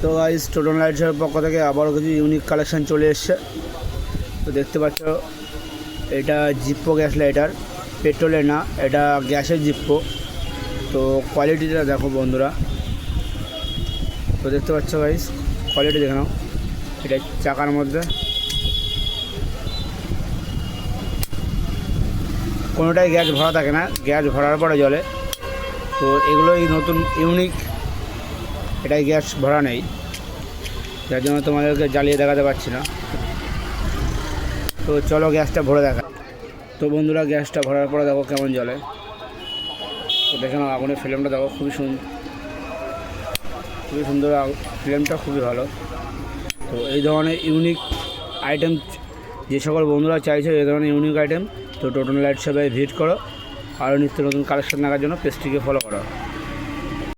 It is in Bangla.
তো গাইস টোটন লাইটসের পক্ষ থেকে আবারও কিছু ইউনিক কালেকশান চলে এসছে। তো দেখতে পাচ্ছ এটা জিপ্পো গ্যাস লাইটার, পেট্রোলের না, এটা গ্যাসের জিপ্পো। তো কোয়ালিটিটা দেখো বন্ধুরা, তো দেখতে পাচ্ছ গাইস কোয়ালিটি দেখে নাও। এটা চাকার মধ্যে কোনোটাই গ্যাস ভরা থাকে না, গ্যাস ভরার পরে জ্বলে। তো এগুলোই নতুন ইউনিক, এটাই গ্যাস ভরা নেই, যার জন্য তোমাদেরকে জ্বালিয়ে দেখাতে পারছি না। তো চলো গ্যাসটা ভরে দেখা। তো বন্ধুরা গ্যাসটা ভরার পরে দেখো কেমন জ্বলে। তো দেখে নাও আগুনের ফ্লেমটা দেখো, খুবই সুন্দর ফ্লেমটা, খুবই ভালো। তো এই ধরনের ইউনিক আইটেম যে সকল বন্ধুরা চাইছে এই ধরনের ইউনিক আইটেম, তো টোটন লাইট সবাই ভিজিট করো। আরও নিত্য নতুন কালেকশন দেখার জন্য পেজটিকে ফলো করো।